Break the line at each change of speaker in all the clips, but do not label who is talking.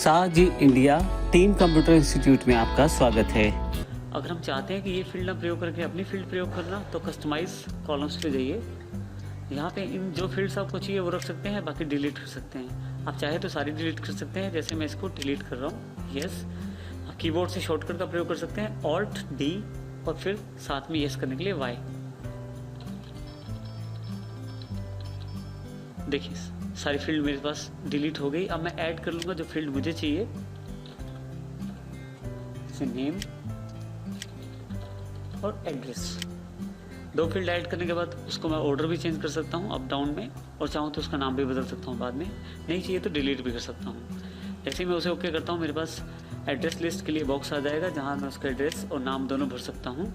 साजी India team computer institute में आपका स्वागत है।
अगर हम चाहते हैं कि ये फील्ड ना प्रयोग करके अपनी फील्ड प्रयोग करना, तो कस्टमाइज कॉलम्स पे जाइए। यहाँ पे इन जो फील्ड्स आपको चाहिए वो रख सकते हैं, बाकी डिलीट कर सकते हैं। आप चाहे तो सारी डिलीट कर सकते हैं, जैसे मैं इसको डिलीट कर रहा हूँ। यस, आप कीबोर्ड से शॉर्टकट का प्रयोग कर सकते हैं, ऑल्ट डी और फिर साथ में यस करने के लिए वाई। देखिए सारी फील्ड मेरे पास डिलीट हो गई। अब मैं ऐड कर लूँगा जो फील्ड मुझे चाहिए, जैसे नेम और एड्रेस। दो फील्ड ऐड करने के बाद उसको मैं ऑर्डर भी चेंज कर सकता हूँ अप डाउन में, और चाहूँ तो उसका नाम भी बदल सकता हूँ बाद में। नहीं चाहिए तो डिलीट भी कर सकता हूँ। जैसे ही मैं उसे ओके करता हूँ, मेरे पास एड्रेस लिस्ट के लिए बॉक्स आ जाएगा, जहाँ मैं उसका एड्रेस और नाम दोनों भर सकता हूँ।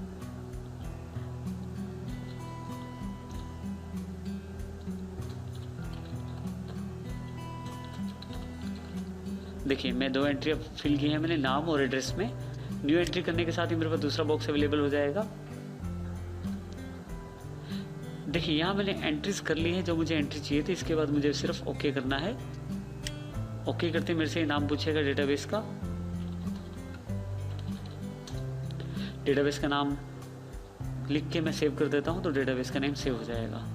देखिए मैं दो एंट्री अब फिल की है मैंने, नाम और एड्रेस में। न्यू एंट्री करने के साथ ही मेरे पास दूसरा बॉक्स अवेलेबल हो जाएगा। देखिए यहाँ मैंने एंट्रीज कर ली है जो मुझे एंट्री चाहिए थी। इसके बाद मुझे सिर्फ ओके करना है। ओके करते मेरे से नाम पूछेगा डेटाबेस का। डेटाबेस का नाम लिख के मैं सेव कर देता हूँ, तो डेटाबेस का नेम सेव हो जाएगा।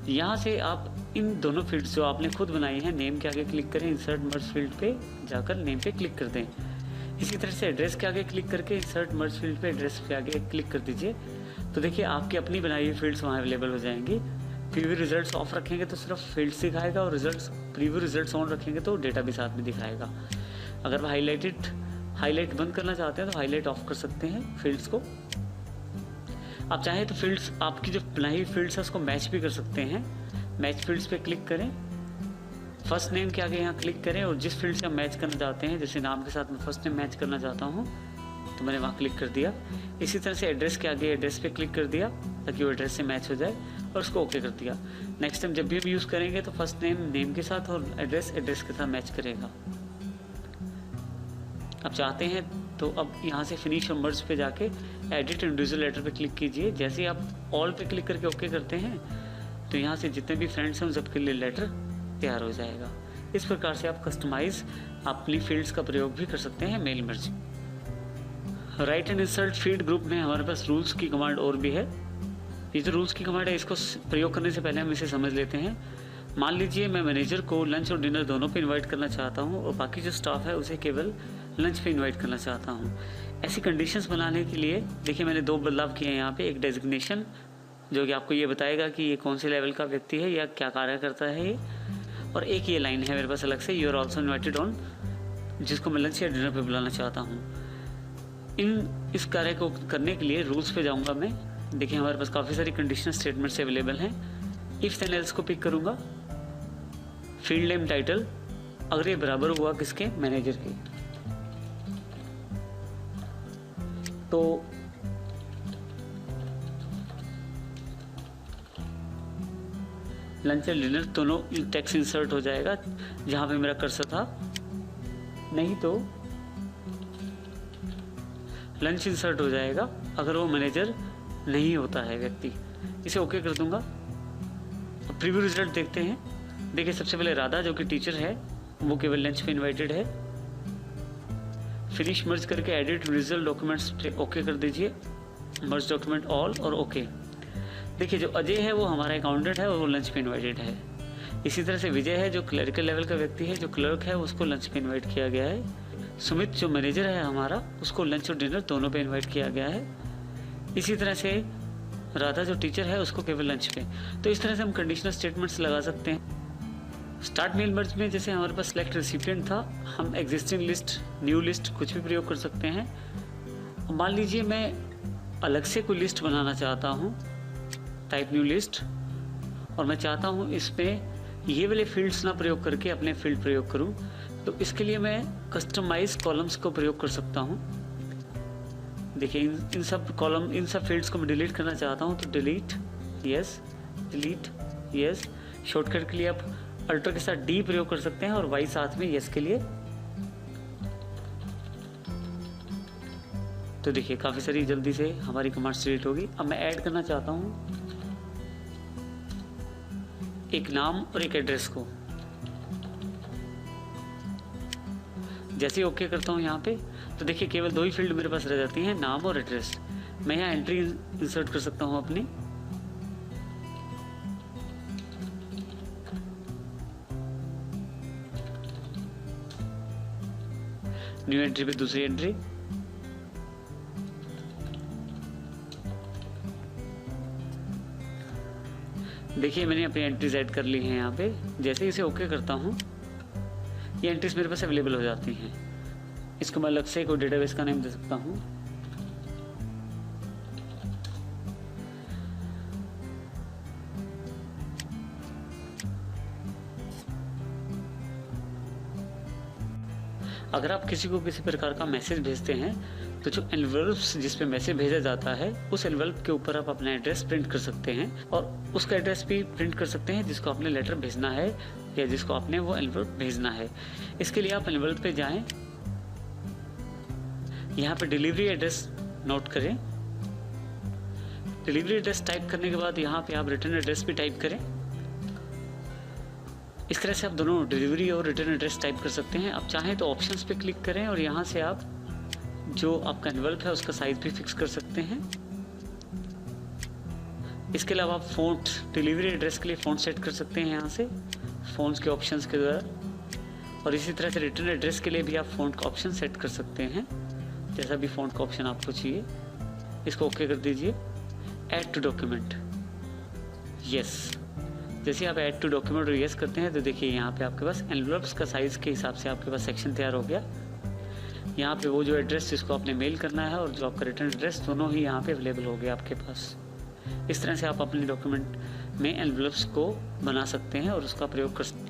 यहाँ से आप इन दोनों फील्ड्स जो आपने खुद बनाई हैं, नेम के आगे क्लिक करें, इंसर्ट मर्ज फील्ड पे जाकर नेम पे क्लिक कर दें। इसी तरह से एड्रेस के आगे क्लिक करके इंसर्ट मर्ज फील्ड पे एड्रेस पे आगे क्लिक कर दीजिए। तो देखिए आपकी अपनी बनाई हुई फील्ड्स वहाँ अवेलेबल हो जाएंगी। प्रीव्यू रिजल्ट्स ऑफ रखेंगे तो सिर्फ फील्ड्स दिखाएगा, और प्रीव्यू रिजल्ट्स ऑन रखेंगे तो डेटा भी साथ में दिखाएगा। अगर हाईलाइट बंद करना चाहते हैं तो हाईलाइट ऑफ कर सकते हैं फील्ड्स को। आप चाहें तो फील्ड्स, आपकी जो बनाई हुई फील्ड्स है उसको मैच भी कर सकते हैं। मैच फील्ड्स पे क्लिक करें, फर्स्ट नेम के आगे यहाँ क्लिक करें, और जिस फील्ड से हम मैच करना चाहते हैं, जैसे नाम के साथ मैं फर्स्ट नेम मैच करना चाहता हूँ तो मैंने वहाँ क्लिक कर दिया। इसी तरह से एड्रेस के आगे एड्रेस पे क्लिक कर दिया ताकि वो एड्रेस से मैच हो जाए, और उसको ओके कर दिया। नेक्स्ट टाइम जब भी हम यूज़ करेंगे तो फर्स्ट नेम के साथ और एड्रेस के साथ मैच करेगा। आप चाहते हैं तो अब यहाँ से फिनिश और मर्ज पे जाके एडिट इंडिविजुअल लेटर पे क्लिक कीजिए। जैसे ही आप ऑल पे क्लिक करके ओके करते हैं तो यहाँ से जितने भी फ्रेंड्स हैं उन सबके लिए लेटर तैयार हो जाएगा। इस प्रकार से आप कस्टमाइज अपनी फील्ड्स का प्रयोग भी कर सकते हैं mail merge. Right and insert field group में हमारे पास रूल्स की कमांड और भी है। ये जो रूल्स की कमांड है, इसको प्रयोग करने से पहले हम इसे समझ लेते हैं। मान लीजिए मैं मैनेजर को लंच और डिनर दोनों पे इनवाइट करना चाहता हूँ, और बाकी जो स्टाफ है उसे केवल लंच पे इनवाइट करना चाहता हूँ। ऐसी कंडीशंस बनाने के लिए देखिए मैंने दो बदलाव किए हैं यहाँ पे। एक डेजिग्नेशन जो कि आपको ये बताएगा कि ये कौन से लेवल का व्यक्ति है या क्या कार्य करता है ये, और एक ये लाइन है मेरे पास अलग से, you are also invited on, जिसको मैं लंच या डिनर पे बुलाना चाहता हूँ। इस कार्य को करने के लिए रूल्स पे जाऊँगा मैं। देखिए हमारे पास काफ़ी सारी कंडीशनल स्टेटमेंट्स अवेलेबल हैं। इफ देन एल्स को पिक करूँगा। फील्ड नेम टाइटल अगर ये बराबर हुआ किसके, मैनेजर के, तो लंच और डिनर दोनों टेक्स्ट इंसर्ट हो जाएगा जहाँ पे मेरा कर्सर था। नहीं तो लंच इंसर्ट हो जाएगा अगर वो मैनेजर नहीं होता है व्यक्ति। इसे ओके कर दूंगा। अब प्रीव्यू रिजल्ट देखते हैं। देखिए सबसे पहले राधा जो कि टीचर है वो केवल लंच पे इनवाइटेड है। फिनिश मर्ज करके एडिट रिजल्ट डॉक्यूमेंट्स पे ओके कर दीजिए, मर्ज डॉक्यूमेंट ऑल और ओके। देखिए जो अजय है वो हमारा अकाउंटेंट है और वो लंच पे इनवाइटेड है। इसी तरह से विजय है जो क्लरिकल लेवल का व्यक्ति है, जो क्लर्क है उसको लंच पे इनवाइट किया गया है। सुमित जो मैनेजर है हमारा, उसको लंच और डिनर दोनों पे इनवाइट किया गया है। इसी तरह से राधा जो टीचर है उसको केवल लंच पे। तो इस तरह से हम कंडीशनल स्टेटमेंट्स लगा सकते हैं। स्टार्ट मेल मर्ज में जैसे हमारे पास सेलेक्ट रेसिपिएंट था, हम एग्जिस्टिंग लिस्ट, न्यू लिस्ट कुछ भी प्रयोग कर सकते हैं। मान लीजिए मैं अलग से कोई लिस्ट बनाना चाहता हूँ, टाइप न्यू लिस्ट, और मैं चाहता हूँ इसमें ये वाले फील्ड्स ना प्रयोग करके अपने फील्ड प्रयोग करूँ, तो इसके लिए मैं कस्टमाइज कॉलम्स को प्रयोग कर सकता हूँ। देखिए इन सब फील्ड्स को मैं डिलीट करना चाहता हूँ, तो डिलीट यस। शॉर्टकट के लिए आप अल्टर के साथ डी प्रयोग कर सकते हैं और वाई साथ में यस के लिए। तो देखिए काफ़ी सारी जल्दी से हमारी कमांड्स डिलीट होगी। अब मैं ऐड करना चाहता हूँ एक नाम और एक एड्रेस को। जैसे ही ओके करता हूँ यहाँ पे, तो देखिए केवल 2 ही फील्ड मेरे पास रह जाती हैं, नाम और एड्रेस। मैं यहाँ एंट्री इंसर्ट कर सकता हूँ अपनी। न्यू एंट्री पे दूसरी एंट्री। देखिए मैंने अपनी एंट्रीज ऐड कर ली हैं यहाँ पे। जैसे इसे ओके करता हूँ, ये एंट्रीज मेरे पास अवेलेबल हो जाती हैं। इसको मैं अलग से कोई डेटाबेस का नेम दे सकता हूँ। अगर आप किसी को किसी प्रकार का मैसेज भेजते हैं, तो जो एनवेल्प्स जिस पे मैसेज भेजा जाता है, उस एनवेल्प के ऊपर आप अपना एड्रेस प्रिंट कर सकते हैं और उसका एड्रेस भी प्रिंट कर सकते हैं जिसको आपने लेटर भेजना है या जिसको आपने वो एनवेल्प भेजना है। इसके लिए आप एनवेल्प पे जाएं, यहाँ पे डिलीवरी एड्रेस नोट करें। डिलीवरी एड्रेस टाइप करने के बाद यहाँ पे आप रिटर्न एड्रेस भी टाइप करें। इस तरह से आप दोनों डिलीवरी और रिटर्न एड्रेस टाइप कर सकते हैं। आप चाहें तो ऑप्शंस पे क्लिक करें और यहाँ से आप जो आपका एनवेल्प है उसका साइज भी फिक्स कर सकते हैं। इसके अलावा आप फ़ॉन्ट, डिलीवरी एड्रेस के लिए फ़ॉन्ट सेट कर सकते हैं यहाँ से फ़ॉन्ट्स के ऑप्शंस के द्वारा। और इसी तरह से रिटर्न एड्रेस के लिए भी आप फ़ॉन्ट का ऑप्शन सेट कर सकते हैं, जैसा भी फ़ॉन्ट का ऑप्शन आपको चाहिए। इसको ओके कर दीजिए। Add to document, yes. जैसे आप ऐड टू डॉक्यूमेंट और यस करते हैं, तो देखिए यहाँ पे आपके पास एनवेल्प्स का साइज़ के हिसाब से आपके पास सेक्शन तैयार हो गया। यहाँ पे वो जो एड्रेस जिसको आपने मेल करना है और जो आपका रिटर्न एड्रेस, दोनों ही यहाँ पे अवेलेबल हो गया आपके पास। इस तरह से आप अपने डॉक्यूमेंट में एनवेल्प्स को बना सकते हैं और उसका प्रयोग कर सकते हैं।